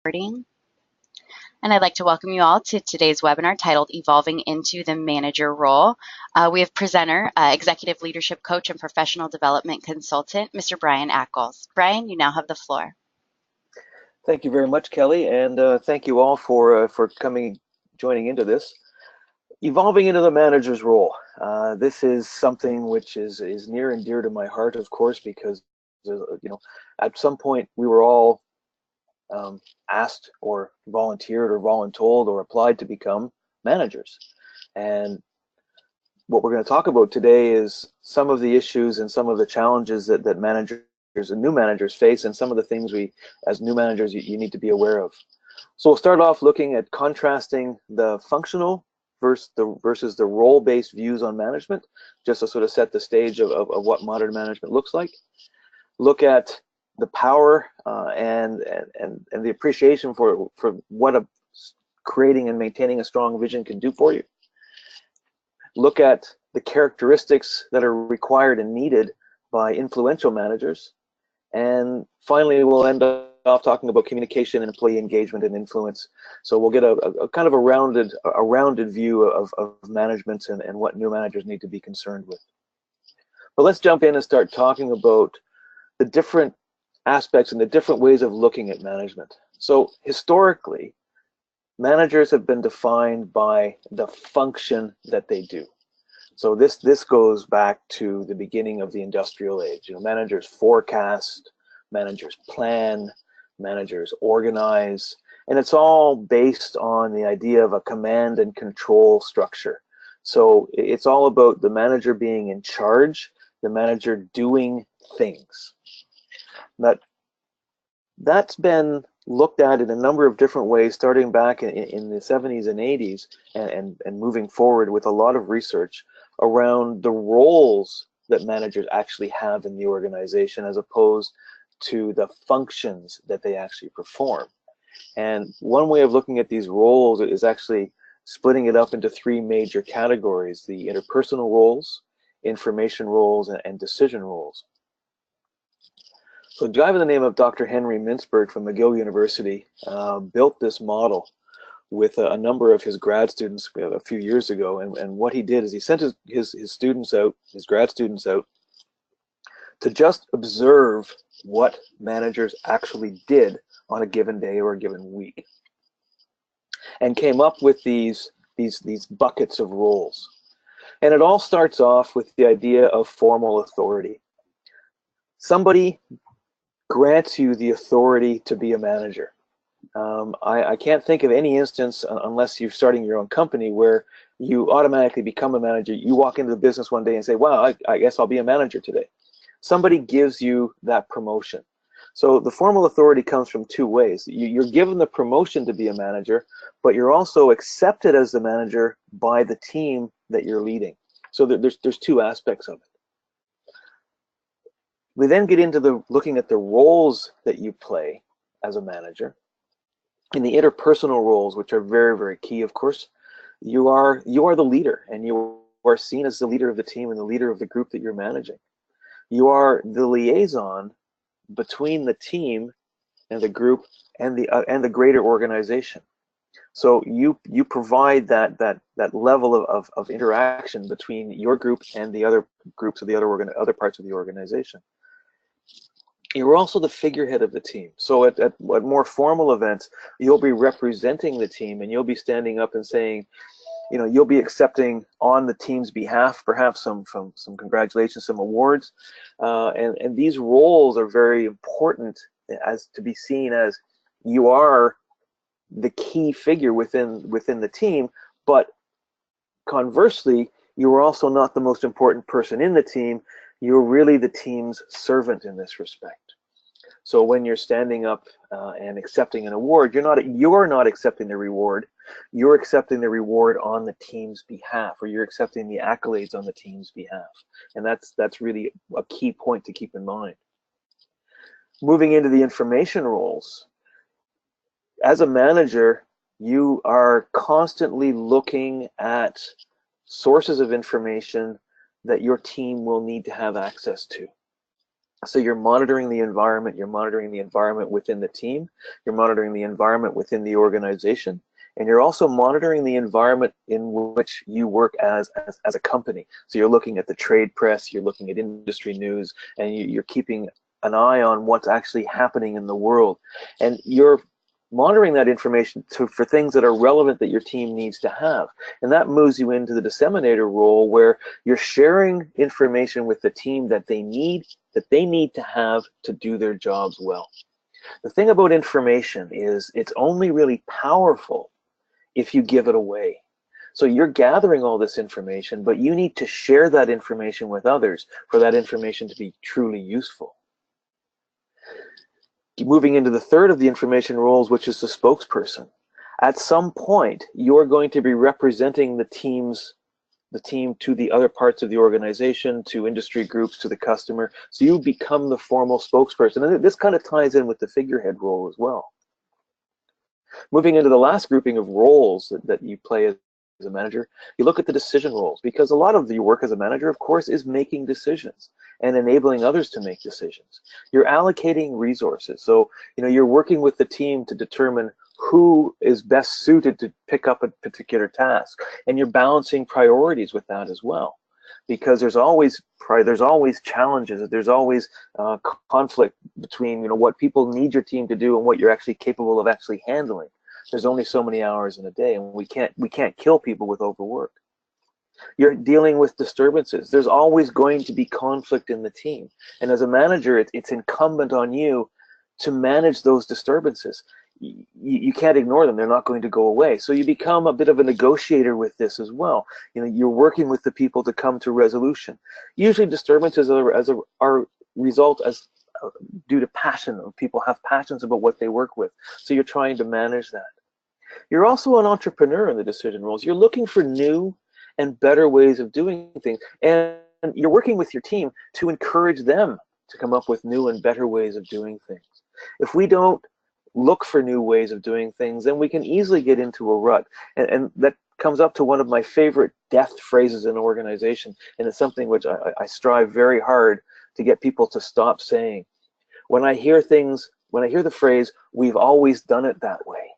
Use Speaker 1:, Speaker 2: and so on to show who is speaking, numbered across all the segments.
Speaker 1: And I'd like to welcome you all to today's webinar titled Evolving into the Manager Role. We have presenter, Executive Leadership Coach and Professional Development Consultant, Mr. Brian Ackles. Brian, you now have the floor.
Speaker 2: Thank you very much, Kelly, and thank you all for joining into this. Evolving into the manager's role. This is something which is near and dear to my heart, of course, because at some point we were all asked or volunteered or voluntold or applied to become managers. And what we're going to talk about today is some of the issues and some of the challenges that managers and new managers face, and some of the things we, as new managers, you need to be aware of. So we'll start off looking at contrasting the functional versus the role-based views on management, just to sort of set the stage of what modern management looks like. Look at the power and the appreciation for what creating and maintaining a strong vision can do for you. Look at the characteristics that are required and needed by influential managers. And finally, we'll end off talking about communication and employee engagement and influence. So we'll get a kind of a rounded view of management and what new managers need to be concerned with. But let's jump in and start talking about the different aspects and the different ways of looking at management. So historically, managers have been defined by the function that they do. So this goes back to the beginning of the industrial age. Managers forecast, managers plan, managers organize, and it's all based on the idea of a command and control structure. So it's all about the manager being in charge, the manager doing things. That's been looked at in a number of different ways, starting back in the 70s and 80s, and moving forward with a lot of research around the roles that managers actually have in the organization, as opposed to the functions that they actually perform. And one way of looking at these roles is actually splitting it up into three major categories: the interpersonal roles, information roles, and decision roles. So a guy by the name of Dr. Henry Mintzberg from McGill University built this model with a number of his grad students a few years ago. And what he did is he sent his students out, his grad students out, to just observe what managers actually did on a given day or a given week, and came up with these buckets of roles. And it all starts off with the idea of formal authority. Somebody grants you the authority to be a manager. I can't think of any instance, unless you're starting your own company, where you automatically become a manager. You walk into the business one day and say, wow, I guess I'll be a manager today. Somebody gives you that promotion. So the formal authority comes from two ways. You're given the promotion to be a manager, but you're also accepted as the manager by the team that you're leading. So there's two aspects of it. We then get into looking at the roles that you play as a manager. In the interpersonal roles, which are very, very key, of course, you are the leader, and you are seen as the leader of the team and the leader of the group that you're managing. You are the liaison between the team and the group and the greater organization. So you provide that level of interaction between your group and the other groups of the other parts of the organization. You're also the figurehead of the team. So at more formal events, you'll be representing the team, and you'll be standing up and saying, you'll be accepting on the team's behalf, perhaps some congratulations, some awards, and these roles are very important as to be seen as you are the key figure within the team, but conversely, you are also not the most important person in the team. You're really the team's servant in this respect. So when you're standing up and accepting an award, you're not accepting the reward. You're accepting the reward on the team's behalf, or you're accepting the accolades on the team's behalf. And that's really a key point to keep in mind. Moving into the information roles, as a manager, you are constantly looking at sources of information that your team will need to have access to. So you're monitoring the environment, within the team, you're monitoring the environment within the organization, and you're also monitoring the environment in which you work as a company. So you're looking at the trade press, you're looking at industry news, and you're keeping an eye on what's actually happening in the world. And you're monitoring that information for things that are relevant that your team needs to have. And that moves you into the disseminator role, where you're sharing information with the team that they need to have to do their jobs well. The thing about information is it's only really powerful if you give it away. So you're gathering all this information, but you need to share that information with others for that information to be truly useful. Moving into the third of the information roles, which is the spokesperson. At some point, you're going to be representing the team to the other parts of the organization, to industry groups, to the customer. So you become the formal spokesperson. And this kind of ties in with the figurehead role as well. Moving into the last grouping of roles that you play as a manager, you look at the decision roles, because a lot of your work as a manager, of course, is making decisions and enabling others to make decisions. You're allocating resources. So, you're working with the team to determine who is best suited to pick up a particular task, and you're balancing priorities with that as well, because there's always challenges, there's always conflict between what people need your team to do and what you're actually capable of actually handling. There's only so many hours in a day, and we can't kill people with overwork. You're dealing with disturbances. There's always going to be conflict in the team, and as a manager, it's incumbent on you to manage those disturbances. You can't ignore them. They're not going to go away. So you become a bit of a negotiator with this as well. You're working with the people to come to resolution. Usually disturbances are result as due to passion. People have passions about what they work with. So you're trying to manage that. You're also an entrepreneur in the decision roles. You're looking for new and better ways of doing things. And you're working with your team to encourage them to come up with new and better ways of doing things. If we don't look for new ways of doing things, then we can easily get into a rut. And that comes up to one of my favorite death phrases in an organization, and it's something which I strive very hard to get people to stop saying. When I hear the phrase, "we've always done it that way,"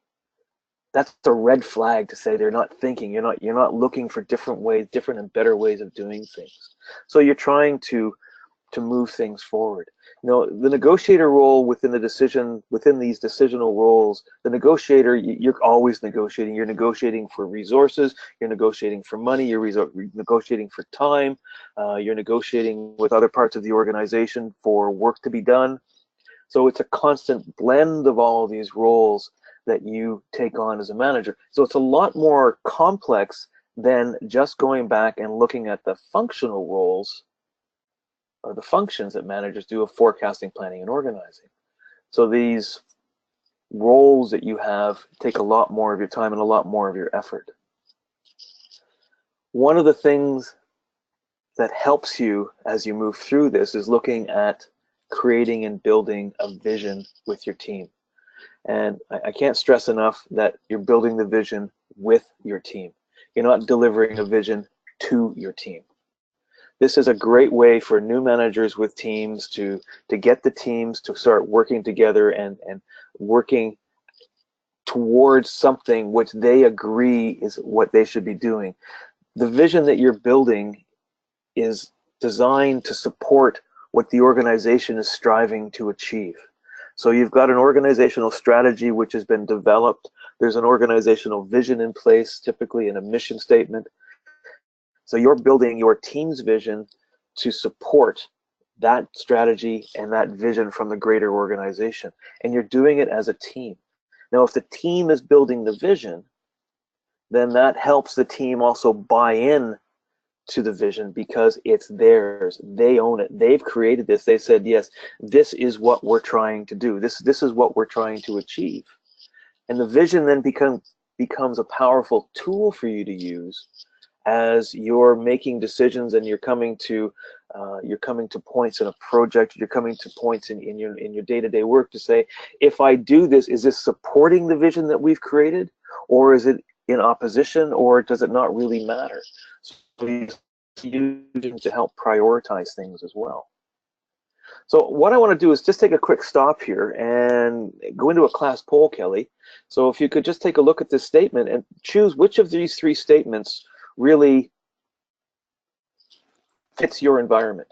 Speaker 2: that's a red flag to say they're not thinking. You're not looking for different and better ways of doing things. So you're trying to move things forward. The negotiator role within these decisional roles, the negotiator, you're always negotiating. You're negotiating for resources, you're negotiating for money, you're negotiating for time, you're negotiating with other parts of the organization for work to be done. So it's a constant blend of all of these roles that you take on as a manager. So it's a lot more complex than just going back and looking at the functional roles or the functions that managers do of forecasting, planning, and organizing. So these roles that you have take a lot more of your time and a lot more of your effort. One of the things that helps you as you move through this is looking at creating and building a vision with your team. And I can't stress enough that you're building the vision with your team. You're not delivering a vision to your team. This is a great way for new managers with teams to get the teams to start working together and working towards something which they agree is what they should be doing. The vision that you're building is designed to support what the organization is striving to achieve. So you've got an organizational strategy which has been developed. There's an organizational vision in place, typically in a mission statement. So you're building your team's vision to support that strategy and that vision from the greater organization. And you're doing it as a team. Now, if the team is building the vision, then that helps the team also buy in to the vision because it's theirs. They own it. They've created this. They said, yes, this is what we're trying to do. This is what we're trying to achieve. And the vision then becomes a powerful tool for you to use as you're making decisions and you're coming to points in a project, you're coming to points in your day-to-day work to say, if I do this, is this supporting the vision that we've created, or is it in opposition, or does it not really matter? So you use to help prioritize things as well. So what I want to do is just take a quick stop here and go into a class poll, Kelly. So if you could just take a look at this statement and choose which of these three statements really fits your environment.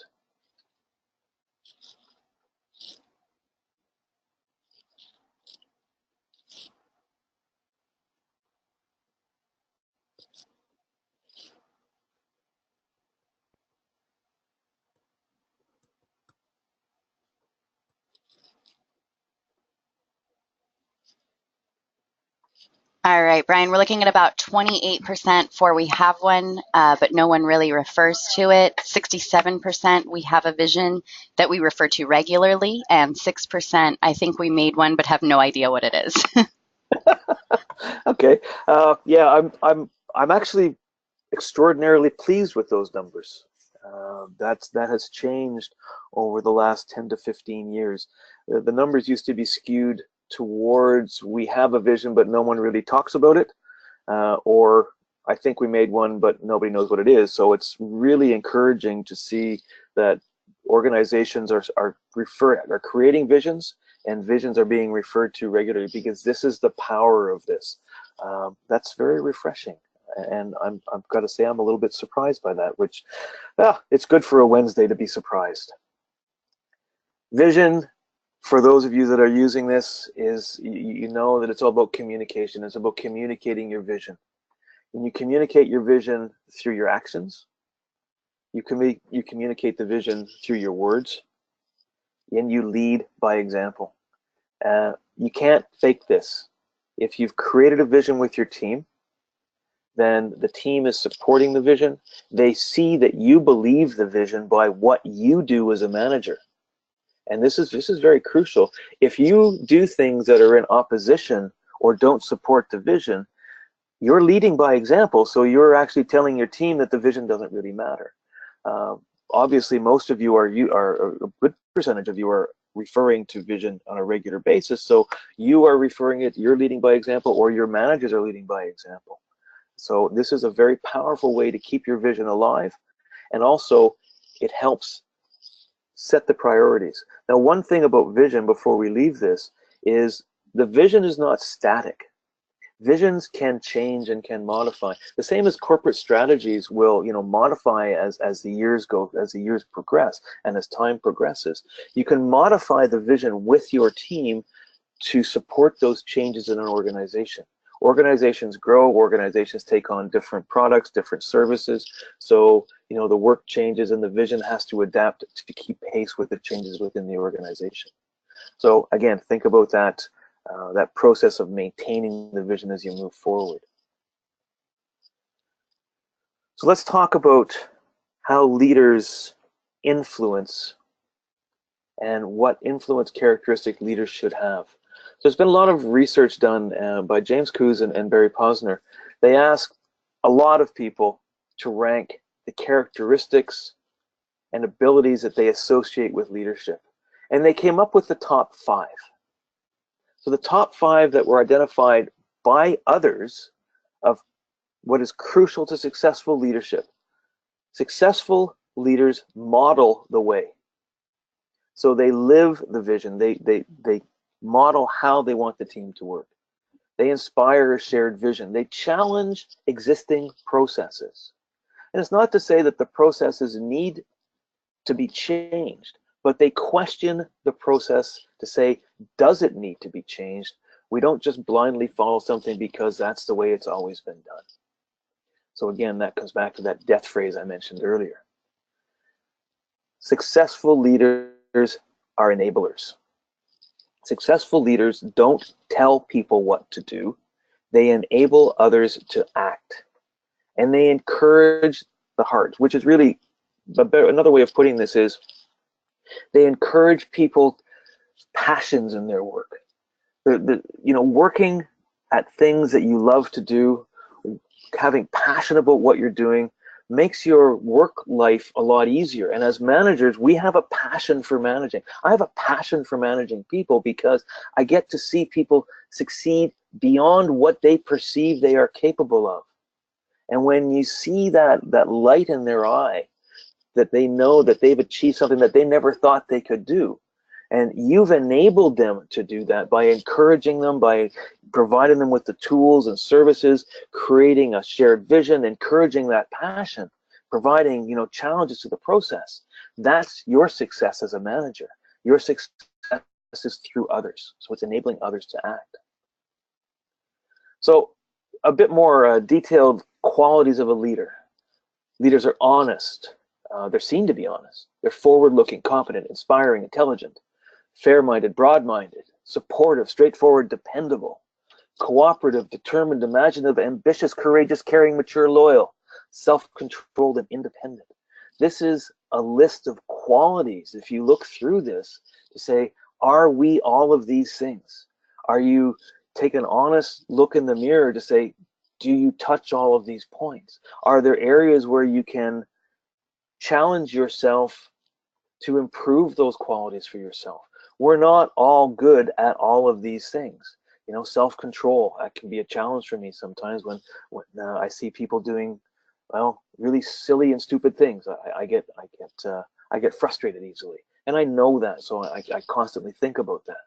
Speaker 1: All right, Brian, we're looking at about 28% for we have one, but no one really refers to it. 67% we have a vision that we refer to regularly, and 6% I think we made one but have no idea what it is.
Speaker 2: Okay. Yeah, I'm actually extraordinarily pleased with those numbers. That has changed over the last 10 to 15 years. The numbers used to be skewed towards we have a vision, but no one really talks about it, or I think we made one, but nobody knows what it is. So it's really encouraging to see that organizations are creating visions, and visions are being referred to regularly, because this is the power of this. That's very refreshing, and I've got to say I'm a little bit surprised by that. Which, it's good for a Wednesday to be surprised. Vision, for those of you that are using this, is you know that it's all about communication. It's about communicating your vision. When you communicate your vision through your actions, you communicate the vision through your words, and you lead by example. You can't fake this. If you've created a vision with your team, then the team is supporting the vision. They see that you believe the vision by what you do as a manager. And this is very crucial. If you do things that are in opposition or don't support the vision, you're leading by example, so you're actually telling your team that the vision doesn't really matter. Obviously, most of you are a good percentage of you are referring to vision on a regular basis, so you are referring it, you're leading by example, or your managers are leading by example. So this is a very powerful way to keep your vision alive, and also it helps set the priorities. Now, one thing about vision before we leave this is the vision is not static. Visions can change and can modify. The same as corporate strategies will, modify as the years go, as the years progress, and as time progresses. You can modify the vision with your team to support those changes in an organization. Organizations grow, organizations take on different products, different services. So, the work changes and the vision has to adapt to keep pace with the changes within the organization. So again, think about that, that process of maintaining the vision as you move forward. So let's talk about how leaders influence and what influence characteristic leaders should have. So there's been a lot of research done by James Coos and Barry Posner. They asked a lot of people to rank the characteristics and abilities that they associate with leadership. And they came up with the top 5. So the top 5 that were identified by others of what is crucial to successful leadership. Successful leaders model the way. So they live the vision. They model how they want the team to work. They inspire a shared vision. They challenge existing processes. And it's not to say that the processes need to be changed, but they question the process to say, does it need to be changed? We don't just blindly follow something because that's the way it's always been done. So again, that comes back to that death phrase I mentioned earlier. Successful leaders are enablers. Successful leaders don't tell people what to do. They enable others to act. And they encourage the heart, which is really, another way of putting this is, they encourage people's passions in their work. Working at things that you love to do, having passion about what you're doing, makes your work life a lot easier. And as managers, we have a passion for managing. I have a passion for managing people because I get to see people succeed beyond what they perceive they are capable of. And when you see that light in their eye, that they know that they've achieved something that they never thought they could do. And you've enabled them to do that by encouraging them, by providing them with the tools and services, creating a shared vision, encouraging that passion, providing, challenges to the process. That's your success as a manager. Your success is through others. So it's enabling others to act. So a bit more detailed qualities of a leader. Leaders are honest. They're seen to be honest. They're forward-looking, confident, inspiring, intelligent, fair-minded, broad-minded, supportive, straightforward, dependable, cooperative, determined, imaginative, ambitious, courageous, caring, mature, loyal, self-controlled, and independent. This is a list of qualities, if you look through this, to say, are we all of these things? Are you take an honest look in the mirror to say, do you touch all of these points? Are there areas where you can challenge yourself to improve those qualities for yourself? We're not all good at all of these things. Self-control, that can be a challenge for me sometimes when I see people doing, really silly and stupid things. I get frustrated easily, and I know that, so I constantly think about that.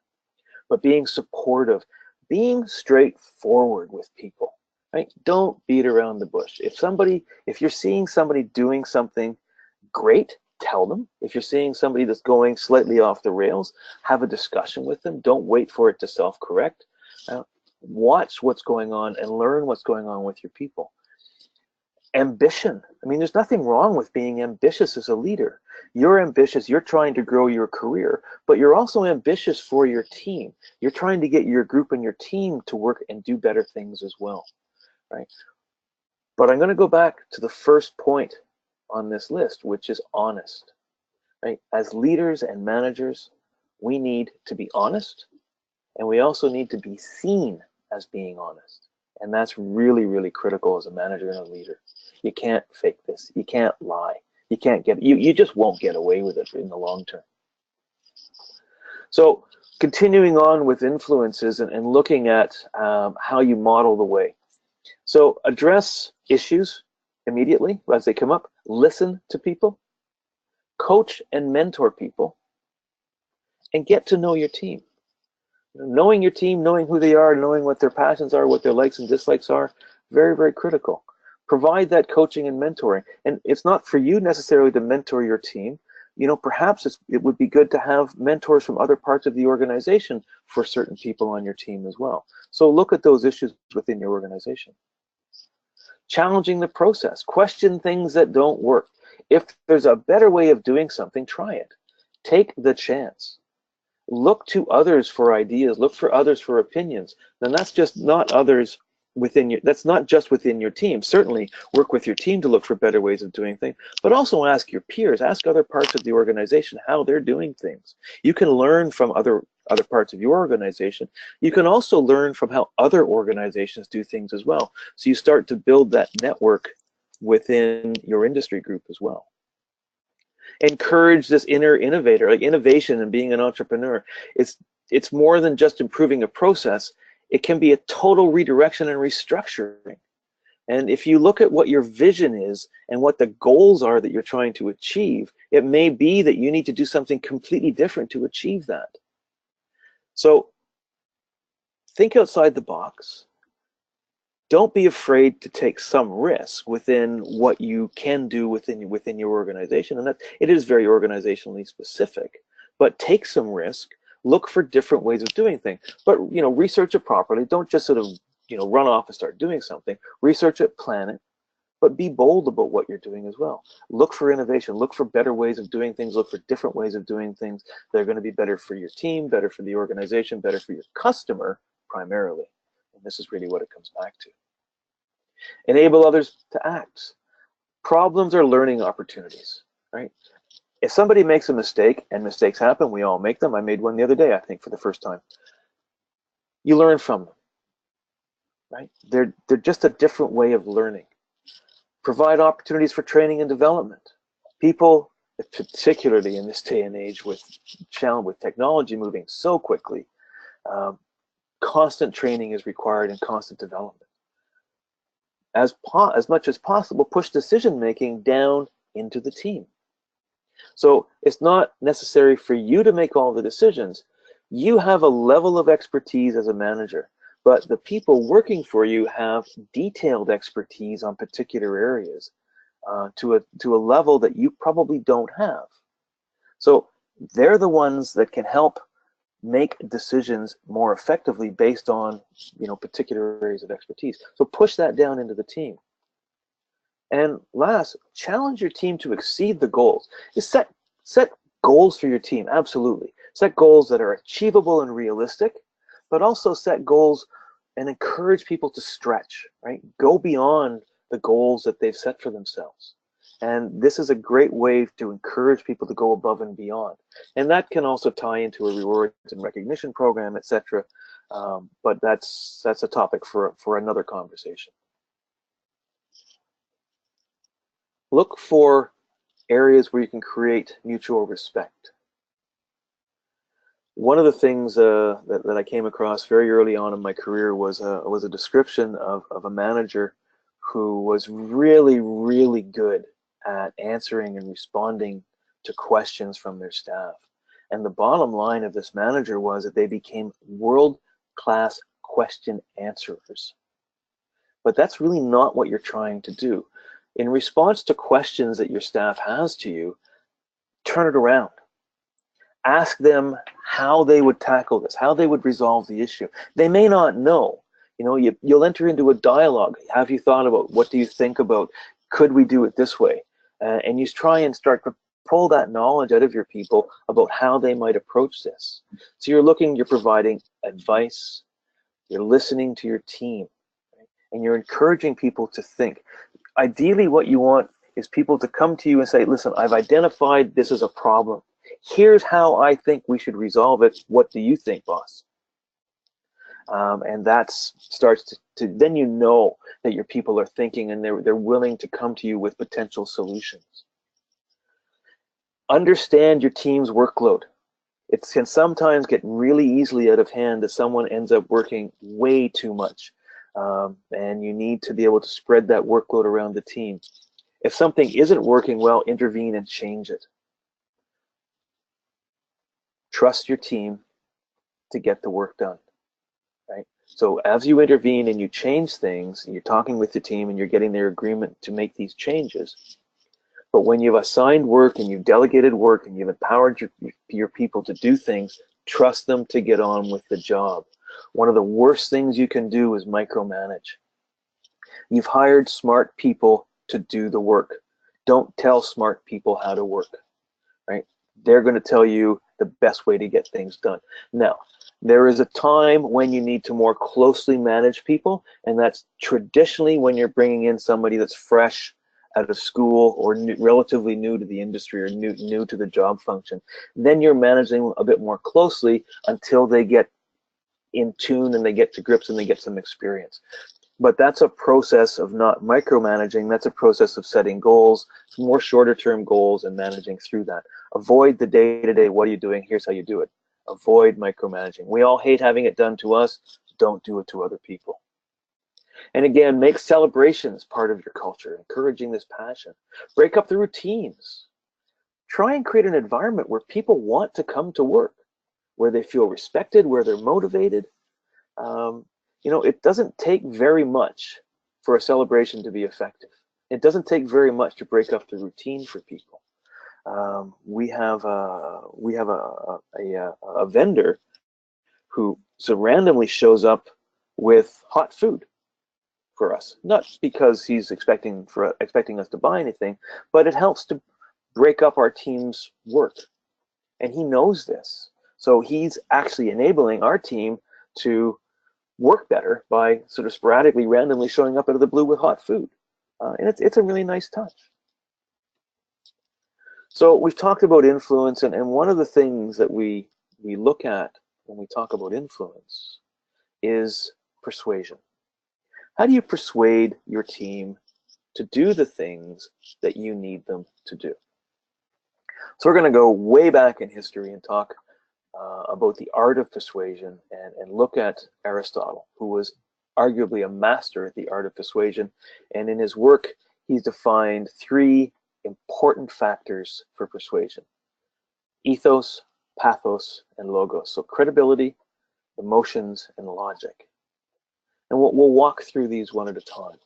Speaker 2: But being supportive, being straightforward with people, right? Don't beat around the bush. If you're seeing somebody doing something great, tell them. If you're seeing somebody that's going slightly off the rails, have a discussion with them. Don't wait for it to self-correct. Watch what's going on and learn what's going on with your people. Ambition. There's nothing wrong with being ambitious as a leader. You're ambitious, you're trying to grow your career, but you're also ambitious for your team. You're trying to get your group and your team to work and do better things as well, right? But I'm going to go back to the first point on this list, which is honest, right? As leaders and managers, we need to be honest, and we also need to be seen as being honest. And that's really, really critical as a manager and a leader. You can't fake this. You can't lie. You can't you just won't get away with it in the long term. So continuing on with influences and looking at how you model the way. So address issues immediately as they come up. Listen to people. Coach and mentor people. And get to know your team. Knowing your team, knowing who they are, knowing what their passions are, what their likes and dislikes are, very, very critical. Provide that coaching and mentoring. And it's not for you necessarily to mentor your team. Perhaps it would be good to have mentors from other parts of the organization for certain people on your team as well. So look at those issues within your organization. Challenging the process. Question things that don't work. If there's a better way of doing something, try it. Take the chance. Look to others for ideas. Look for others for opinions. And that's just not others that's not just within your team. Certainly work with your team to look for better ways of doing things, but also ask your peers, ask other parts of the organization how they're doing things. You can learn from other parts of your organization. You can also learn from how other organizations do things as well. So you start to build that network within your industry group as well. Encourage this inner innovator, like innovation and being an entrepreneur. It's more than just improving a process. It can be a total redirection and restructuring. And if you look at what your vision is and what the goals are that you're trying to achieve, it may be that you need to do something completely different to achieve that. So think outside the box. Don't be afraid to take some risk within what you can do within your organization, and that it is very organizationally specific. But take some risk. Look for different ways of doing things. But research it properly. Don't just sort of run off and start doing something. Research it, plan it, but be bold about what you're doing as well. Look for innovation. Look for better ways of doing things. Look for different ways of doing things that are going to be better for your team, better for the organization, better for your customer primarily. And this is really what it comes back to. Enable others to act. Problems are learning opportunities, right? If somebody makes a mistake, and mistakes happen, we all make them. I made one the other day, I think, for the first time. You learn from them, right? They're just a different way of learning. Provide opportunities for training and development. People, particularly in this day and age with technology moving so quickly, constant training is required and constant development. As much as possible, push decision-making down into the team. So it's not necessary for you to make all the decisions. You have a level of expertise as a manager, but the people working for you have detailed expertise on particular areas to a level that you probably don't have. So they're the ones that can help make decisions more effectively based on, particular areas of expertise. So push that down into the team. And last, challenge your team to exceed the goals. Just set goals for your team, absolutely. Set goals that are achievable and realistic, but also set goals and encourage people to stretch, right? Go beyond the goals that they've set for themselves. And this is a great way to encourage people to go above and beyond. And that can also tie into a rewards and recognition program, etc. But that's a topic for another conversation. Look for areas where you can create mutual respect. One of the things that I came across very early on in my career was a description of a manager who was really, really good at answering and responding to questions from their staff. And the bottom line of this manager was that they became world-class question answerers. But that's really not what you're trying to do. In response to questions that your staff has to you, turn it around. Ask them how they would tackle this, how they would resolve the issue. They may not know. You'll enter into a dialogue. Have you thought about, what do you think about, could we do it this way? And you try and start to pull that knowledge out of your people about how they might approach this. So you're providing advice, you're listening to your team, right? And you're encouraging people to think. Ideally, what you want is people to come to you and say, listen, I've identified this as a problem. Here's how I think we should resolve it. What do you think, boss? And that starts to then you know that your people are thinking and they're willing to come to you with potential solutions. Understand your team's workload. It can sometimes get really easily out of hand that someone ends up working way too much. And you need to be able to spread that workload around the team. If something isn't working well, intervene and change it. Trust your team to get the work done, right? So as you intervene and you change things, and you're talking with the team and you're getting their agreement to make these changes. But when you've assigned work and you've delegated work and you've empowered your people to do things, trust them to get on with the job. One of the worst things you can do is micromanage. You've hired smart people to do the work. Don't tell smart people how to work, right? They're going to tell you the best way to get things done. Now, there is a time when you need to more closely manage people, and that's traditionally when you're bringing in somebody that's fresh out of school or relatively new to the industry or new to the job function. Then you're managing a bit more closely until they get in tune and they get to grips and they get some experience. But that's a process of not micromanaging. That's a process of setting goals, more shorter term goals, and managing through that. Avoid the day-to-day, what are you doing? Here's how you do it. Avoid micromanaging. We all hate having it done to us. Don't do it to other people. And again, make celebrations part of your culture, encouraging this passion. Break up the routines. Try and create an environment where people want to come to work, where they feel respected, where they're motivated. It doesn't take very much for a celebration to be effective. It doesn't take very much to break up the routine for people. We have a vendor who so randomly shows up with hot food for us, not because he's expecting us to buy anything, but it helps to break up our team's work, and he knows this. So he's actually enabling our team to work better by sort of sporadically, randomly showing up out of the blue with hot food. And it's a really nice touch. So we've talked about influence, and one of the things that we look at when we talk about influence is persuasion. How do you persuade your team to do the things that you need them to do? So we're going to go way back in history and talk about the art of persuasion and look at Aristotle, who was arguably a master at the art of persuasion. And in his work, he's defined three important factors for persuasion: ethos, pathos, and logos. So credibility, emotions, and logic. And we'll walk through these one at a time.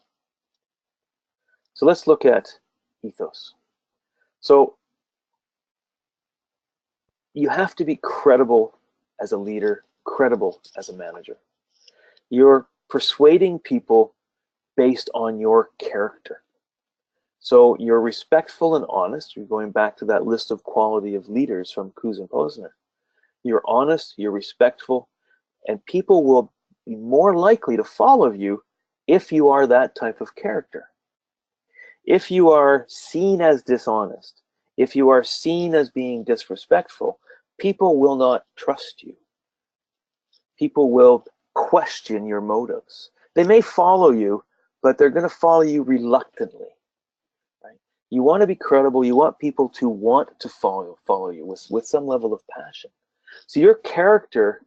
Speaker 2: So let's look at ethos. So you have to be credible as a leader, credible as a manager. You're persuading people based on your character. So you're respectful and honest. You're going back to that list of quality of leaders from Coos and Posner. You're honest, you're respectful, and people will be more likely to follow you if you are that type of character. If you are seen as dishonest, if you are seen as being disrespectful, people will not trust you. People will question your motives. They may follow you, but they're going to follow you reluctantly. Right? You want to be credible. You want people to want to follow you with some level of passion. So your character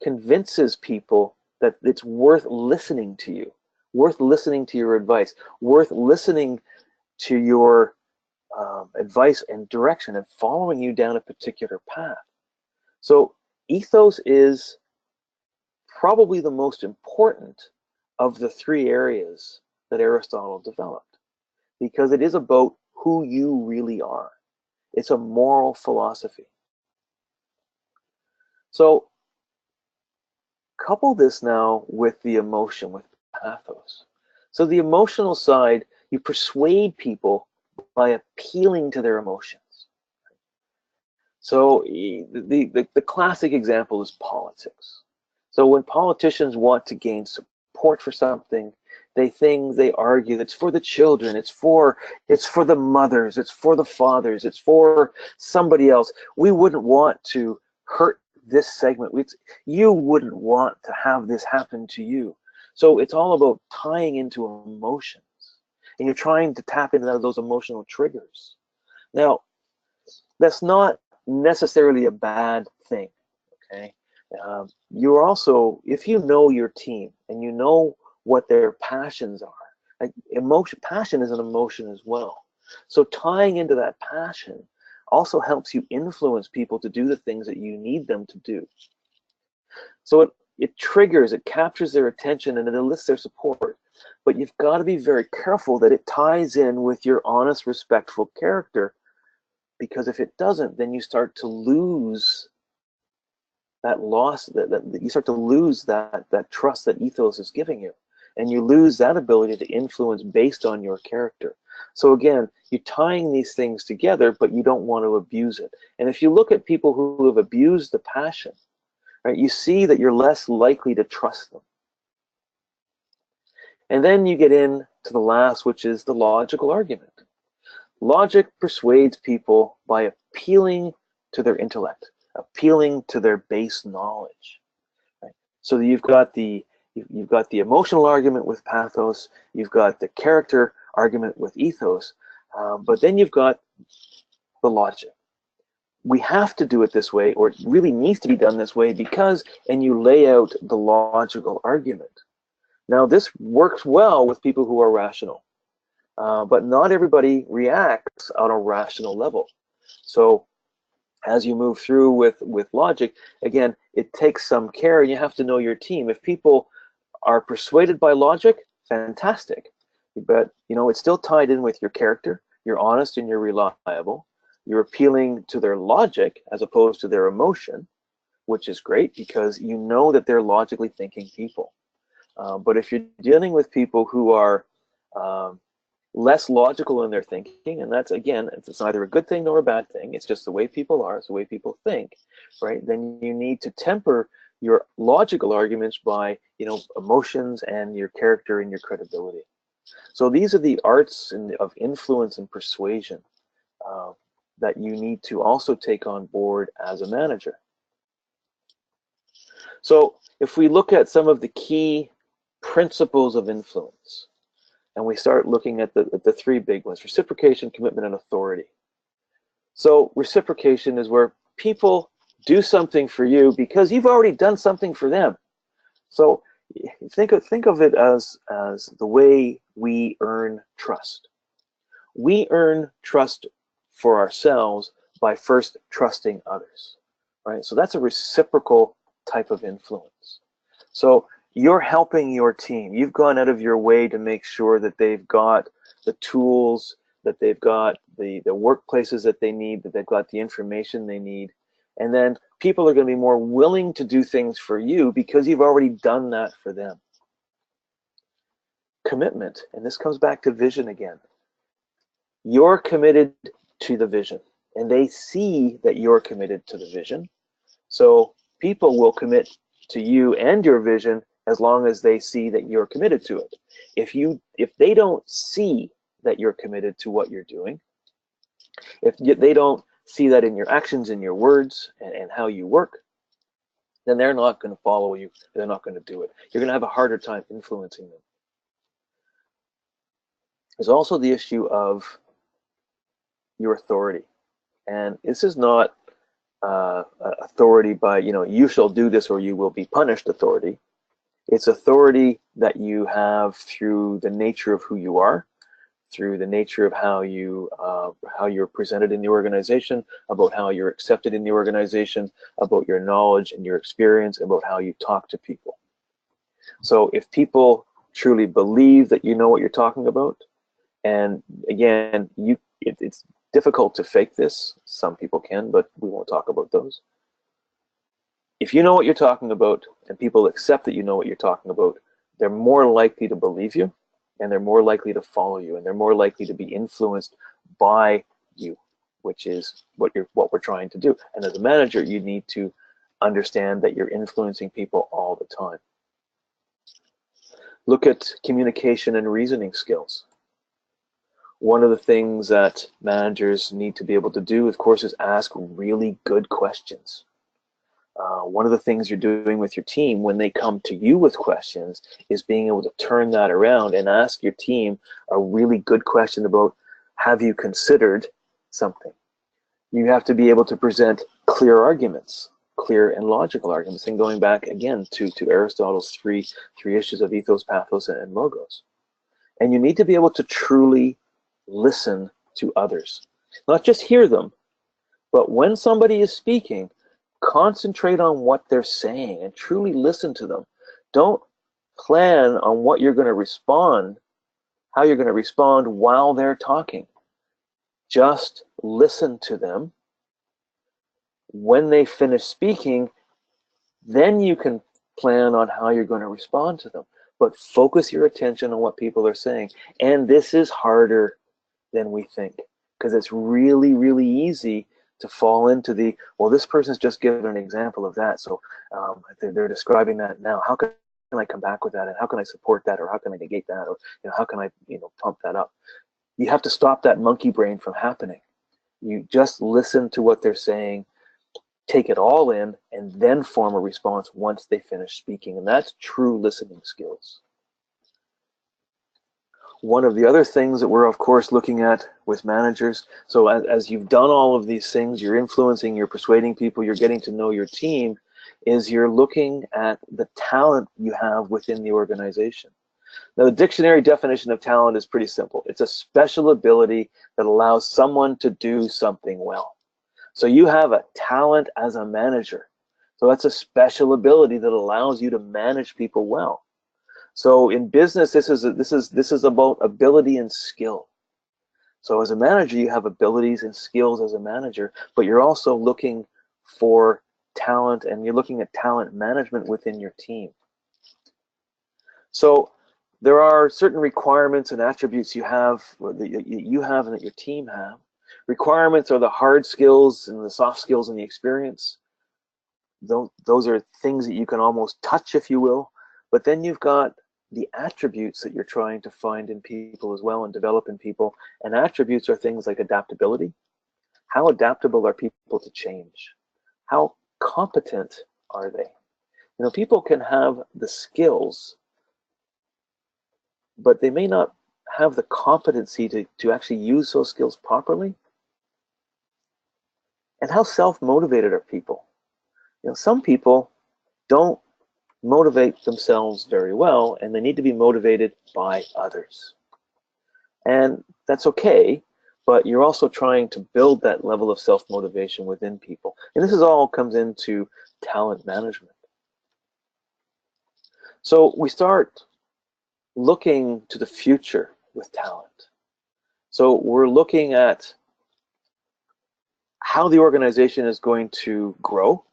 Speaker 2: convinces people that it's worth listening to you, worth listening to your advice, worth listening to your advice and direction and following you down a particular path. So ethos is probably the most important of the three areas that Aristotle developed, because it is about who you really are. It's a moral philosophy. So couple this now with the emotion, with pathos. So the emotional side, you persuade people by appealing to their emotions. So the classic example is politics. So when politicians want to gain support for something, they argue it's for the children, it's for the mothers, it's for the fathers, it's for somebody else. We wouldn't want to hurt this segment. You wouldn't want to have this happen to you. So it's all about tying into emotions, and you're trying to tap into those emotional triggers. Now, that's not necessarily a bad thing, okay? You're also, if you know your team and you know what their passions are, like passion is an emotion as well. So tying into that passion also helps you influence people to do the things that you need them to do. So it triggers, it captures their attention, and it elicits their support. But you've got to be very careful that it ties in with your honest, respectful character, because if it doesn't, then you start to lose that you start to lose that trust that ethos is giving you, and you lose that ability to influence based on your character. So again, you're tying these things together, but you don't want to abuse it. And if you look at people who have abused the passion, right, you see that you're less likely to trust them. And then you get into the last, which is the logical argument. Logic persuades people by appealing to their intellect, appealing to their base knowledge. Right? So you've got the emotional argument with pathos, you've got the character argument with ethos, but then you've got the logic. We have to do it this way, or it really needs to be done this way because, and you lay out the logical argument. Now this works well with people who are rational, but not everybody reacts on a rational level. So as you move through with logic, again, it takes some care, and you have to know your team. If people are persuaded by logic, fantastic. But it's still tied in with your character. You're honest and you're reliable. You're appealing to their logic as opposed to their emotion, which is great because you know that they're logically thinking people. But if you're dealing with people who are less logical in their thinking, and that's, again, it's neither a good thing nor a bad thing, it's just the way people are, it's the way people think, right? Then you need to temper your logical arguments by emotions and your character and your credibility. So these are the arts of influence and persuasion that you need to also take on board as a manager. So if we look at some of the key principles of influence, and we start looking at the three big ones: reciprocation, commitment, and authority. So reciprocation is where people do something for you because you've already done something for them. So think of it as the way we earn trust. We earn trust for ourselves by first trusting others, right? So that's a reciprocal type of influence. So you're helping your team. You've gone out of your way to make sure that they've got the tools, that they've got the workplaces that they need, that they've got the information they need. And then people are going to be more willing to do things for you because you've already done that for them. Commitment, and this comes back to vision again. You're committed to the vision, and they see that you're committed to the vision. So people will commit to you and your vision as long as they see that you're committed to it. If they don't see that you're committed to what you're doing, if they don't see that in your actions, in your words, and how you work, then they're not going to follow you. They're not going to do it. You're going to have a harder time influencing them. There's also the issue of your authority. And this is not authority by, you shall do this or you will be punished authority. It's authority that you have through the nature of who you are, through the nature of how you're presented in the organization, about how you're accepted in the organization, about your knowledge and your experience, about how you talk to people. So if people truly believe that you know what you're talking about, and again, it's difficult to fake this. Some people can, but we won't talk about those. If you know what you're talking about and people accept that you know what you're talking about, they're more likely to believe you, and they're more likely to follow you, and they're more likely to be influenced by you, which is what we're trying to do. And as a manager, you need to understand that you're influencing people all the time. Look at communication and reasoning skills. One of the things that managers need to be able to do, of course, is ask really good questions. One of the things you're doing with your team when they come to you with questions is being able to turn that around and ask your team a really good question about, have you considered something? You have to be able to present clear arguments, clear and logical arguments, and going back again to Aristotle's three issues of ethos, pathos, and logos. And you need to be able to truly listen to others, not just hear them, but when somebody is speaking, concentrate on what they're saying and truly listen to them. Don't plan on what you're going to respond, how you're going to respond while they're talking. Just listen to them. When they finish speaking, then you can plan on how you're going to respond to them. But focus your attention on what people are saying. And this is harder than we think, because it's really, really easy to fall into well, this person's just given an example of that, so they're describing that now. How can I come back with that, and how can I support that, or how can I negate that, or how can I pump that up? You have to stop that monkey brain from happening. You just listen to what they're saying, take it all in, and then form a response once they finish speaking, and that's true listening skills. One of the other things that we're, of course, looking at with managers, so as you've done all of these things, you're influencing, you're persuading people, you're getting to know your team, is you're looking at the talent you have within the organization. Now, the dictionary definition of talent is pretty simple. It's a special ability that allows someone to do something well. So you have a talent as a manager. So that's a special ability that allows you to manage people well. So in business, this is about ability and skill. So as a manager, you have abilities and skills as a manager, but you're also looking for talent, and you're looking at talent management within your team. So there are certain requirements and attributes you have and that your team have. Requirements are the hard skills and the soft skills and the experience. Those are things that you can almost touch, if you will. But then you've got the attributes that you're trying to find in people as well and develop in people. And attributes are things like adaptability. How adaptable are people to change? How competent are they? People can have the skills, but they may not have the competency to actually use those skills properly. And how self-motivated are people? Some people don't motivate themselves very well, and they need to be motivated by others. And that's okay, but you're also trying to build that level of self-motivation within people. And this is all comes into talent management. So we start looking to the future with talent. So we're looking at how the organization is going to grow,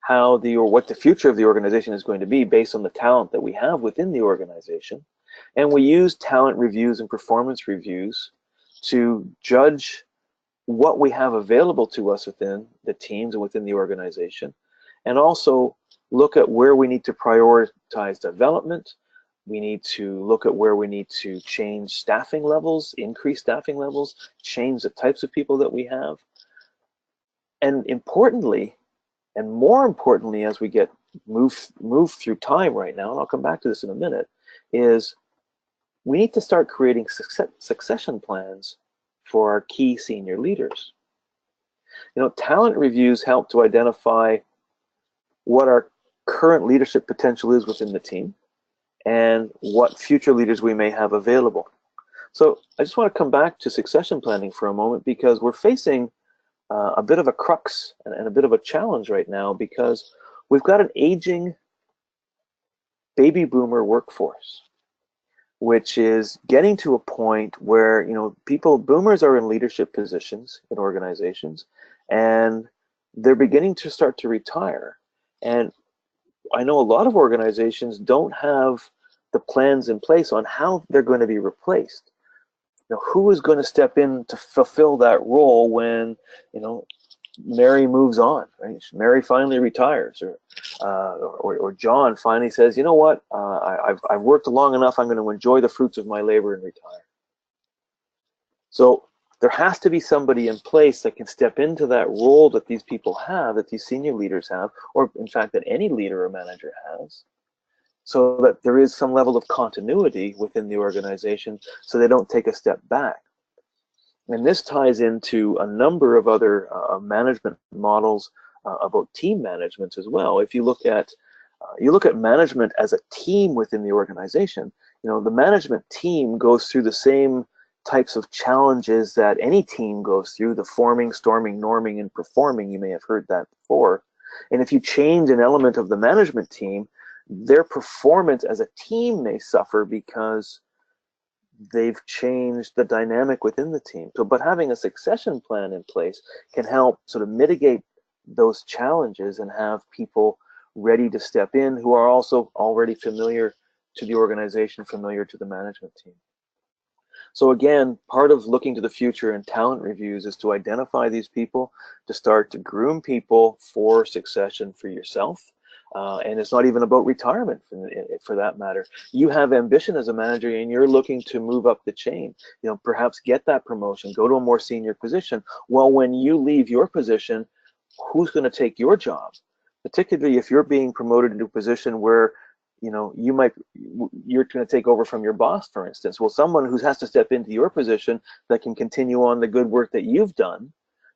Speaker 2: what the future of the organization is going to be based on the talent that we have within the organization. And we use talent reviews and performance reviews to judge what we have available to us within the teams and within the organization, and also look at where we need to prioritize development. We need to look at where we need to change staffing levels, increase staffing levels, change the types of people that we have. And importantly, and more importantly, as we get move through time right now, and I'll come back to this in a minute, is we need to start creating succession plans for our key senior leaders. You know, talent reviews help to identify what our current leadership potential is within the team and what future leaders we may have available. So I just want to come back to succession planning for a moment, because we're facing a bit of a crux and a bit of a challenge right now, because we've got an aging baby boomer workforce, which is getting to a point where, you know, boomers are in leadership positions in organizations, and they're beginning to start to retire. And I know a lot of organizations don't have the plans in place on how they're going to be replaced. You know, who is going to step in to fulfill that role when, you know, Mary moves on, right? Mary finally retires, or John finally says, you know what, I've worked long enough, I'm going to enjoy the fruits of my labor and retire. So there has to be somebody in place that can step into that role that these people have, that these senior leaders have, or in fact that any leader or manager has, so that there is some level of continuity within the organization, so they don't take a step back. And this ties into a number of other management models about team management as well. If you look at management as a team within the organization, you know, the management team goes through the same types of challenges that any team goes through: the forming, storming, norming, and performing. You may have heard that before. And if you change an element of the management team, their performance as a team may suffer because they've changed the dynamic within the team. So, but having a succession plan in place can help sort of mitigate those challenges and have people ready to step in who are also already familiar to the organization, familiar to the management team. So again, part of looking to the future and talent reviews is to identify these people, to start to groom people for succession for yourself. And it's not even about retirement for that matter. You have ambition as a manager and you're looking to move up the chain, you know, perhaps get that promotion, go to a more senior position. Well, when you leave your position, who's going to take your job? Particularly if you're being promoted into a position where, you know, you're going to take over from your boss, for instance. Well, someone who has to step into your position that can continue on the good work that you've done,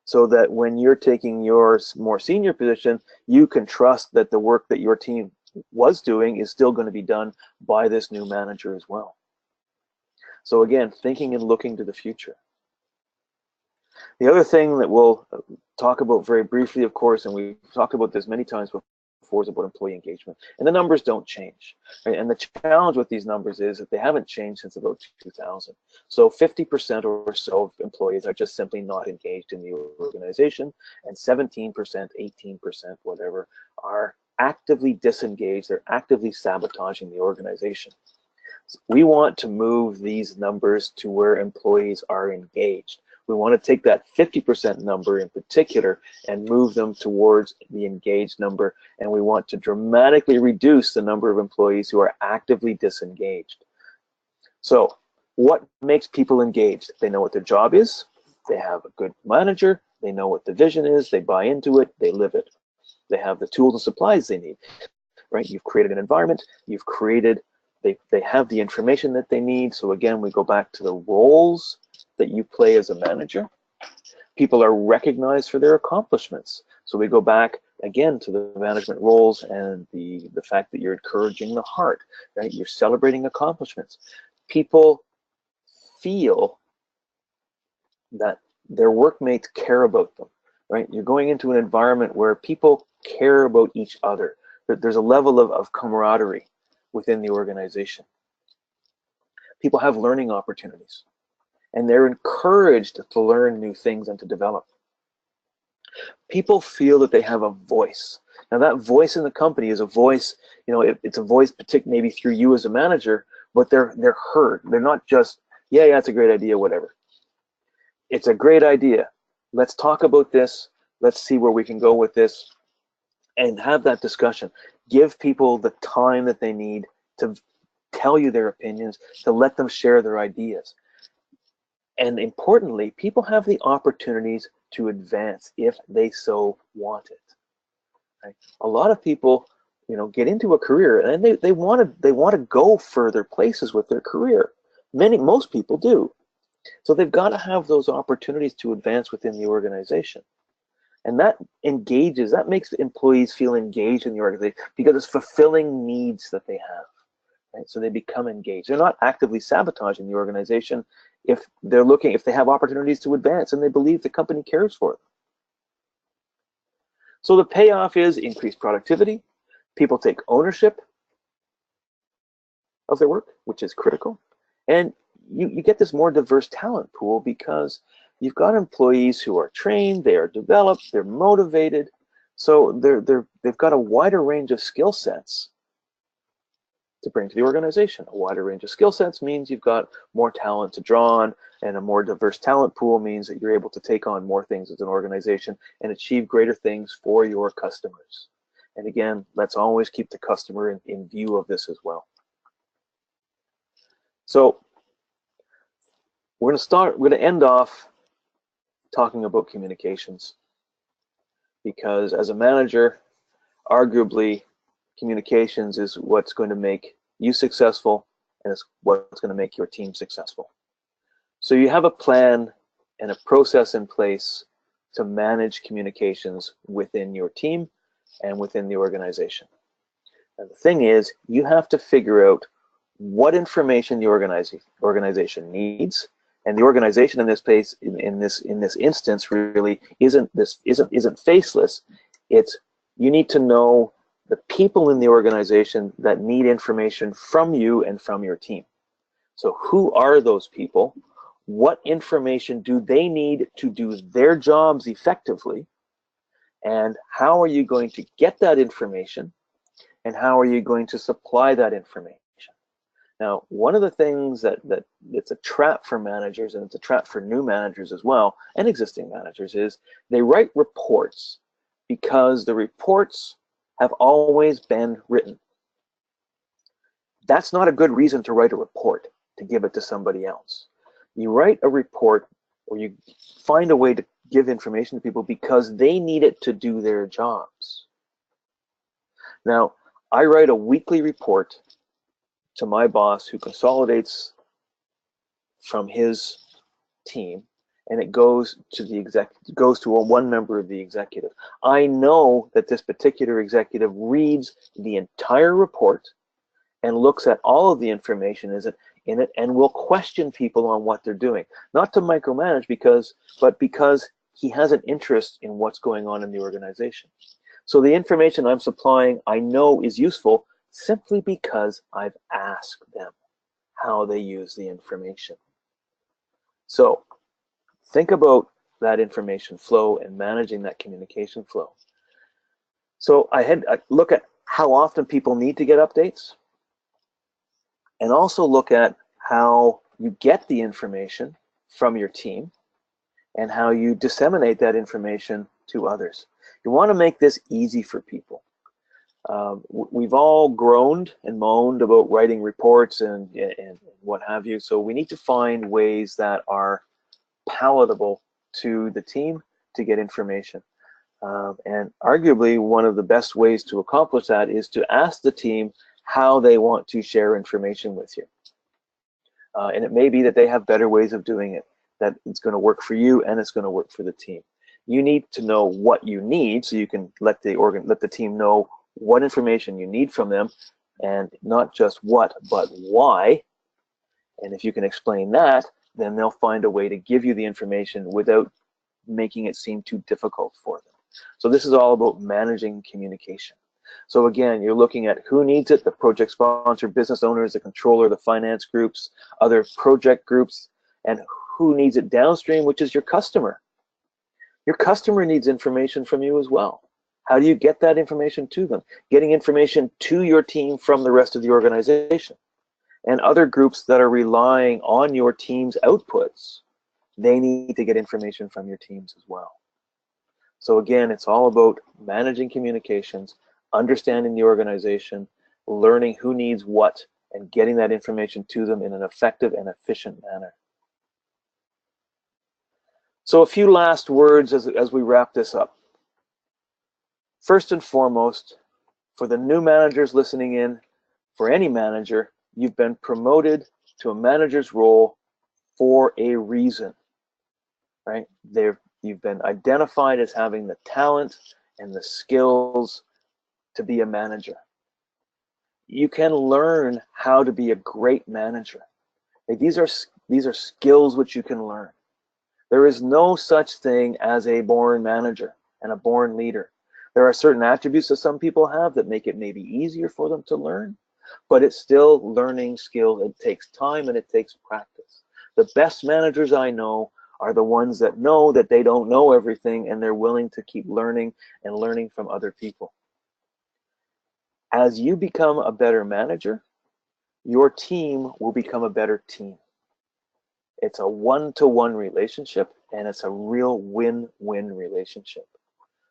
Speaker 2: so that when you're taking your more senior position, you can trust that the work that your team was doing is still going to be done by this new manager as well. So again, thinking and looking to the future. The other thing that we'll talk about very briefly, of course, and we've talked about this many times before, is about employee engagement. And the numbers don't change, right? And the challenge with these numbers is that they haven't changed since about 2000. So 50% or so of employees are just simply not engaged in the organization, and 17%, 18%, whatever, are actively disengaged. They're actively sabotaging the organization. So we want to move these numbers to where employees are engaged. We want to take that 50% number in particular and move them towards the engaged number, and we want to dramatically reduce the number of employees who are actively disengaged. So what makes people engaged? They know what their job is, they have a good manager, they know what the vision is, they buy into it, they live it. They have the tools and supplies they need, right? You've created an environment, they have the information that they need. So again, we go back to the roles that you play as a manager. People are recognized for their accomplishments. So we go back again to the management roles and the fact that you're encouraging the heart, right? You're celebrating accomplishments. People feel that their workmates care about them, right? You're going into an environment where people care about each other. There's a level of camaraderie within the organization. People have learning opportunities, and they're encouraged to learn new things and to develop. People feel that they have a voice. Now that voice in the company is a voice, it's a voice maybe through you as a manager, but they're heard. They're not just, yeah, it's a great idea, whatever. It's a great idea. Let's talk about this. Let's see where we can go with this and have that discussion. Give people the time that they need to tell you their opinions, to let them share their ideas. And importantly, people have the opportunities to advance if they so want it. Right? A lot of people, get into a career and they want to go further places with their career. Most people do. So they've got to have those opportunities to advance within the organization. And that makes the employees feel engaged in the organization because it's fulfilling needs that they have. Right? So they become engaged. They're not actively sabotaging the organization if they have opportunities to advance and they believe the company cares for them. So the payoff is increased productivity. People take ownership of their work, which is critical. And you get this more diverse talent pool because you've got employees who are trained, they are developed, they're motivated. So they've got a wider range of skill sets to bring to the organization. A wider range of skill sets means you've got more talent to draw on, and a more diverse talent pool means that you're able to take on more things as an organization and achieve greater things for your customers. And again, let's always keep the customer in view of this as well. So we're going to end off talking about communications, because as a manager, arguably communications is what's going to make you successful, and it's what's going to make your team successful. So you have a plan and a process in place to manage communications within your team and within the organization. And the thing is, you have to figure out what information the organization needs, and the organization in this case, in this instance, really isn't faceless. It's you need to know the people in the organization that need information from you and from your team. So who are those people? What information do they need to do their jobs effectively? And how are you going to get that information? And how are you going to supply that information? Now, one of the things that it's a trap for managers, and it's a trap for new managers as well, and existing managers, is they write reports because the reports have always been written. That's not a good reason to write a report, to give it to somebody else. You write a report, or you find a way to give information to people because they need it to do their jobs. Now, I write a weekly report to my boss, who consolidates from his team, and it goes to one member of the executive. I know that this particular executive reads the entire report and looks at all of the information in it and will question people on what they're doing. Not to micromanage, but because he has an interest in what's going on in the organization. So the information I'm supplying, I know, is useful simply because I've asked them how they use the information. So think about that information flow and managing that communication flow. So I look at how often people need to get updates, and also look at how you get the information from your team and how you disseminate that information to others. You want to make this easy for people. We've all groaned and moaned about writing reports and what have you, so we need to find ways that are palatable to the team to get information. And arguably, one of the best ways to accomplish that is to ask the team how they want to share information with you. And it may be that they have better ways of doing it, that it's going to work for you and it's going to work for the team. You need to know what you need so you can let the team know what information you need from them, and not just what, but why. And if you can explain that, then they'll find a way to give you the information without making it seem too difficult for them. So this is all about managing communication. So again, you're looking at who needs it, the project sponsor, business owners, the controller, the finance groups, other project groups, and who needs it downstream, which is your customer. Your customer needs information from you as well. How do you get that information to them? Getting information to your team from the rest of the organization. And other groups that are relying on your team's outputs, they need to get information from your teams as well. So again, it's all about managing communications, understanding the organization, learning who needs what, and getting that information to them in an effective and efficient manner. So a few last words as we wrap this up. First and foremost, for the new managers listening in, for any manager, you've been promoted to a manager's role for a reason, right? You've been identified as having the talent and the skills to be a manager. You can learn how to be a great manager. These are skills which you can learn. There is no such thing as a born manager and a born leader. There are certain attributes that some people have that make it maybe easier for them to learn, but it's still learning skill. It takes time and it takes practice. The best managers I know are the ones that know that they don't know everything, and they're willing to keep learning and learning from other people. As you become a better manager, your team will become a better team. It's a one-to-one relationship, and it's a real win-win relationship.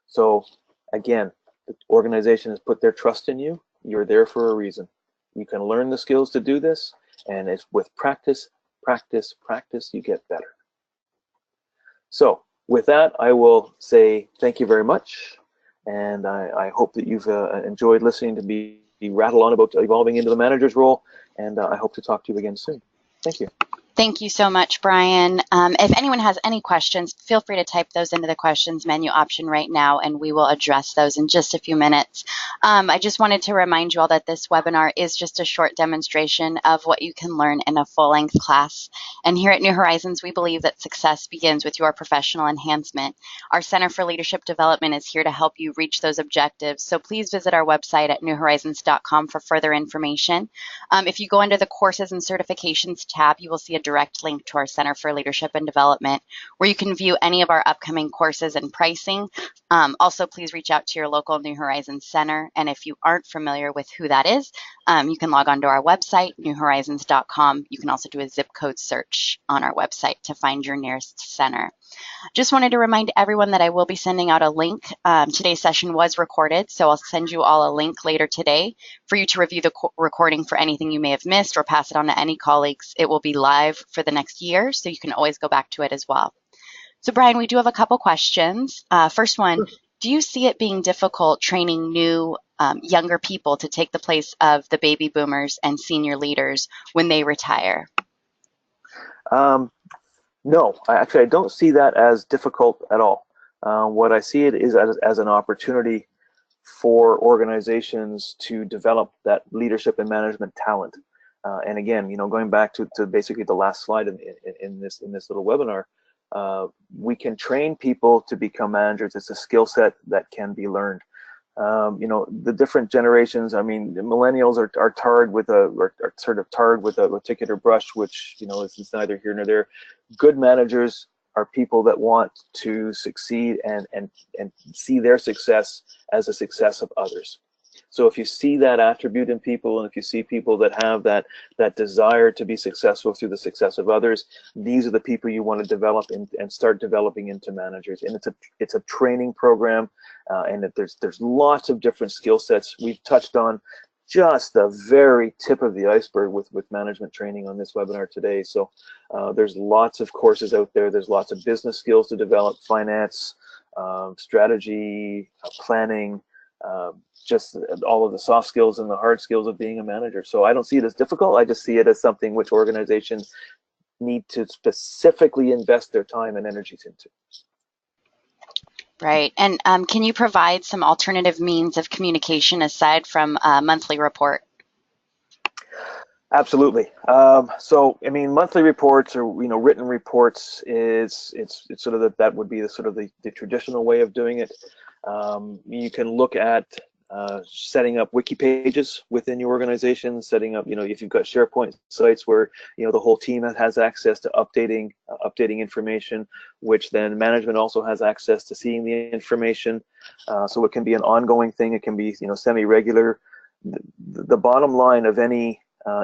Speaker 2: So again, the organization has put their trust in you. You're there for a reason. You can learn the skills to do this, and it's with practice, practice, practice, you get better. So with that, I will say thank you very much, and I hope that you've enjoyed listening to me rattle on about evolving into the manager's role, and I hope to talk to you again soon. Thank you.
Speaker 1: Thank you so much, Brian. If anyone has any questions, feel free to type those into the questions menu option right now, and we will address those in just a few minutes. I just wanted to remind you all that this webinar is just a short demonstration of what you can learn in a full-length class. And here at New Horizons, we believe that success begins with your professional enhancement. Our Center for Leadership Development is here to help you reach those objectives. So please visit our website at newhorizons.com for further information. If you go under the Courses and Certifications tab, you will see a direct link to our Center for Leadership and Development, where you can view any of our upcoming courses and pricing. Also, please reach out to your local New Horizons Center. And if you aren't familiar with who that is, you can log on to our website, newhorizons.com. You can also do a zip code search on our website to find your nearest center. Just wanted to remind everyone that I will be sending out a link. Today's session was recorded, so I'll send you all a link later today for you to review the recording for anything you may have missed or pass it on to any colleagues. It will be live for the next year, so you can always go back to it as well. So Brian, we do have a couple questions. First one, do you see it being difficult training new younger people to take the place of the baby boomers and senior leaders when they retire?
Speaker 2: No, I don't see that as difficult at all. What I see it is as an opportunity for organizations to develop that leadership and management talent. And again, going back to basically the last slide in this little webinar, we can train people to become managers. It's a skill set that can be learned. The different generations, I mean, the millennials are tarred with are sort of tarred with a reticular brush, which, is neither here nor there. Good managers are people that want to succeed and see their success as a success of others. So if you see that attribute in people, and if you see people that have that desire to be successful through the success of others, these are the people you want to develop and start developing into managers. And it's a training program, and that there's lots of different skill sets. We've touched on just the very tip of the iceberg with management training on this webinar today. So there's lots of courses out there. There's lots of business skills to develop, finance, strategy, planning, just all of the soft skills and the hard skills of being a manager. So I don't see it as difficult. I just see it as something which organizations need to specifically invest their time and energies into.
Speaker 1: Right. And can you provide some alternative means of communication aside from a monthly report?
Speaker 2: Absolutely. So, I mean, monthly reports or written reports it's sort of that would be the sort of the traditional way of doing it. You can look at setting up wiki pages within your organization, setting up if you've got SharePoint sites where the whole team has access to updating information, which then management also has access to seeing the information. So it can be an ongoing thing. It can be semi-regular. The bottom line of any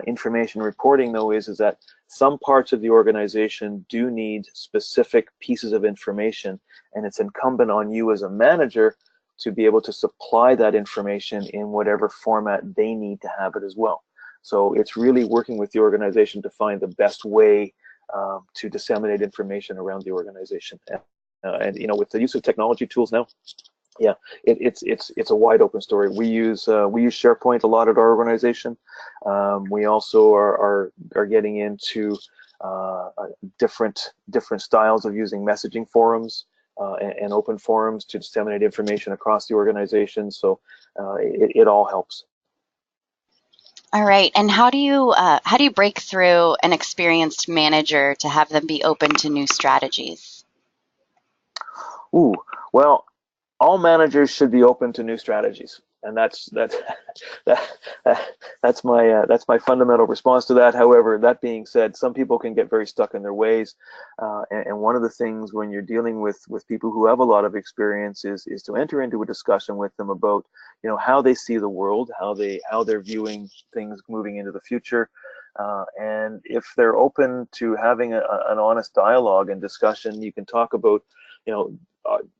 Speaker 2: information reporting, though, is that some parts of the organization do need specific pieces of information, and it's incumbent on you as a manager to be able to supply that information in whatever format they need to have it as well. So it's really working with the organization to find the best way to disseminate information around the organization. And with the use of technology tools now, yeah, it's a wide open story. We use SharePoint a lot at our organization. We also are getting into different styles of using messaging forums and open forums to disseminate information across the organization. So it all helps.
Speaker 1: All right. And how do you break through an experienced manager to have them be open to new strategies?
Speaker 2: Ooh, well, all managers should be open to new strategies, and that's my fundamental response to that. However, that being said, some people can get very stuck in their ways, and one of the things when you're dealing with people who have a lot of experience is to enter into a discussion with them about how they see the world, how they're viewing things moving into the future. And if they're open to having an honest dialogue and discussion, you can talk about,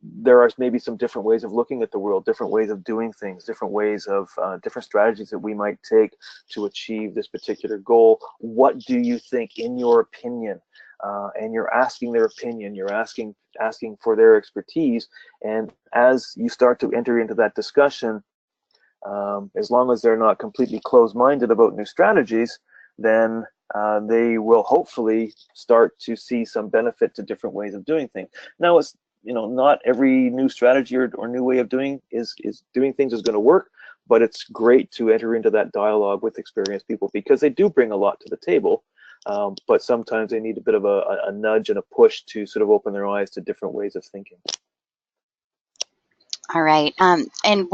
Speaker 2: there are maybe some different ways of looking at the world, different ways of doing things, different ways of different strategies that we might take to achieve this particular goal. What do you think, in your opinion? And you're asking their opinion, you're asking for their expertise. And as you start to enter into that discussion, as long as they're not completely closed-minded about new strategies, then they will hopefully start to see some benefit to different ways of doing things. Now, it's not every new strategy or new way of doing things is going to work, but it's great to enter into that dialogue with experienced people because they do bring a lot to the table. But sometimes they need a bit of a nudge and a push to sort of open their eyes to different ways of thinking.
Speaker 1: All right. And can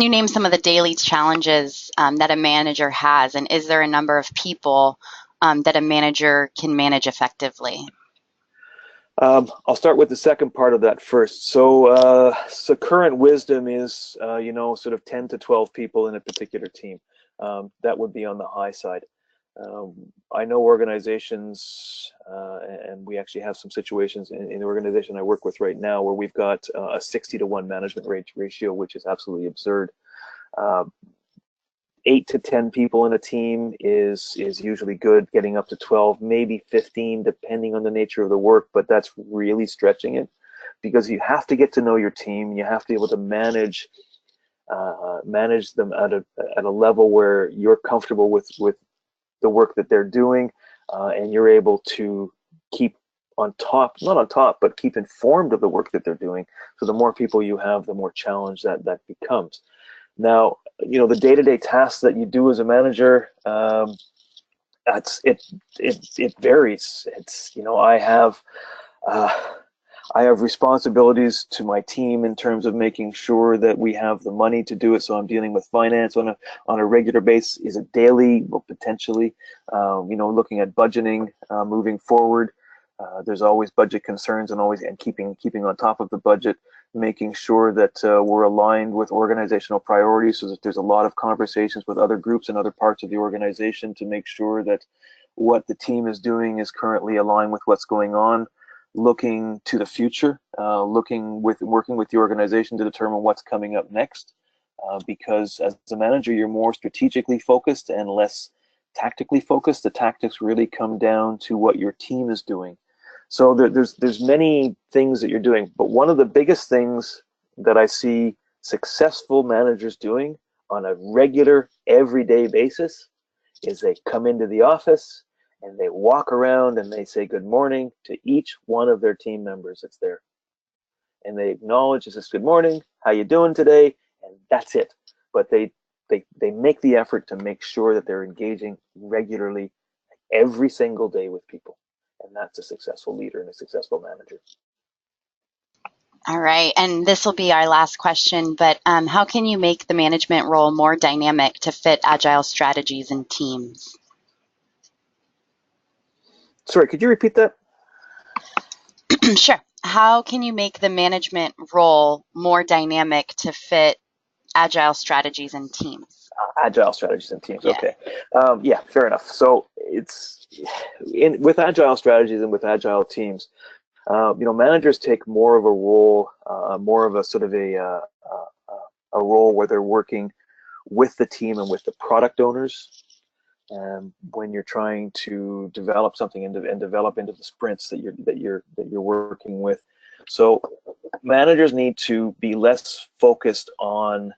Speaker 1: you name some of the daily challenges that a manager has? And is there a number of people that a manager can manage effectively?
Speaker 2: I'll start with the second part of that first. So current wisdom is, sort of 10 to 12 people in a particular team. That would be on the high side. I know organizations, and we actually have some situations in the organization I work with right now where we've got a 60-to-1 management ratio, which is absolutely absurd. 8 to 10 people in a team is usually good. Getting up to 12, maybe 15, depending on the nature of the work, but that's really stretching it because you have to get to know your team. You have to be able to manage them at a level where you're comfortable with the work that they're doing, and you're able to keep on top, not on top, but keep informed of the work that they're doing. So the more people you have, the more challenge that becomes. Now, the day-to-day tasks that you do as a manager, it varies. It's I have responsibilities to my team in terms of making sure that we have the money to do it. So I'm dealing with finance on a regular basis. Is it daily? Well, potentially. Looking at budgeting moving forward. There's always budget concerns and keeping on top of the budget, making sure that we're aligned with organizational priorities, so that there's a lot of conversations with other groups and other parts of the organization to make sure that what the team is doing is currently aligned with what's going on, looking to the future, working with the organization to determine what's coming up next, because as a manager, you're more strategically focused and less tactically focused. The tactics really come down to what your team is doing. So there's many things that you're doing, but one of the biggest things that I see successful managers doing on a regular, everyday basis is they come into the office and they walk around and they say good morning to each one of their team members that's there. And they acknowledge, this is good morning, how you doing today? And that's it. But they they make the effort to make sure that they're engaging regularly every single day with people. And that's a successful leader and a successful manager.
Speaker 1: All right, and this will be our last question, but how can you make the management role more dynamic to fit agile strategies and teams?
Speaker 2: Sorry, could you repeat that?
Speaker 1: Sure. How can you make the management role more dynamic to fit agile strategies and teams?
Speaker 2: Agile strategies and teams.
Speaker 1: Yeah.
Speaker 2: Okay. Yeah, fair enough. So it's with agile strategies and with agile teams, managers take more of a role, more of a sort of a role where they're working with the team and with the product owners. When you're trying to develop something and develop into the sprints that you're working with, so managers need to be less focused on.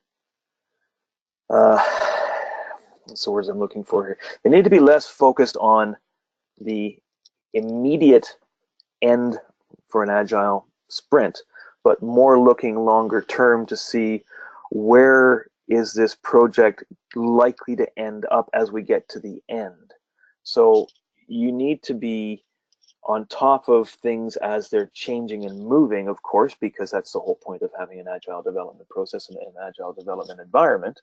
Speaker 2: What's the words I'm looking for here? They need to be less focused on the immediate end for an agile sprint, but more looking longer term to see where is this project likely to end up as we get to the end. So you need to be on top of things as they're changing and moving, of course, because that's the whole point of having an agile development process and an agile development environment.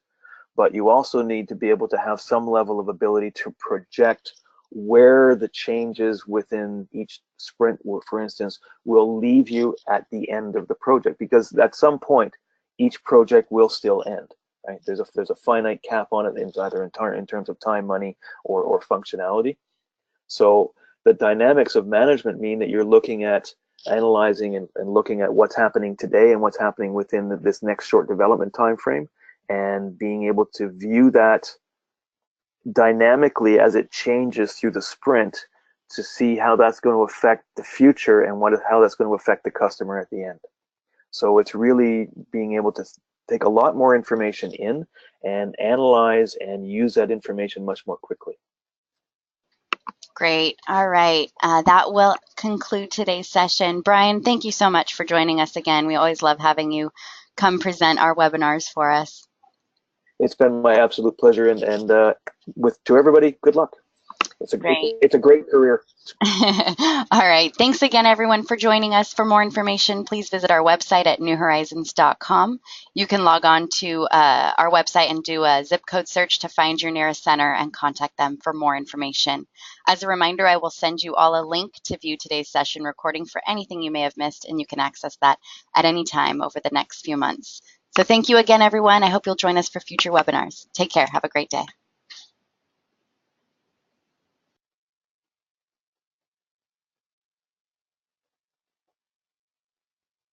Speaker 2: But you also need to be able to have some level of ability to project where the changes within each sprint, for instance, will leave you at the end of the project, because at some point each project will still end. Right? There's a finite cap on it, either in terms of time, money, or functionality. So the dynamics of management mean that you're looking at analyzing and looking at what's happening today and what's happening within this next short development time frame, and being able to view that dynamically as it changes through the sprint to see how that's going to affect the future and how that's going to affect the customer at the end. So it's really being able to take a lot more information in and analyze and use that information much more quickly.
Speaker 1: Great. All right. That will conclude today's session. Brian, thank you so much for joining us again. We always love having you come present our webinars for us.
Speaker 2: It's been my absolute pleasure, and to everybody, good luck. It's a great career.
Speaker 1: All right. Thanks again, everyone, for joining us. For more information, please visit our website at newhorizons.com. You can log on to our website and do a zip code search to find your nearest center and contact them for more information. As a reminder, I will send you all a link to view today's session recording for anything you may have missed, and you can access that at any time over the next few months. So thank you again, everyone. I hope you'll join us for future webinars. Take care. Have a great day.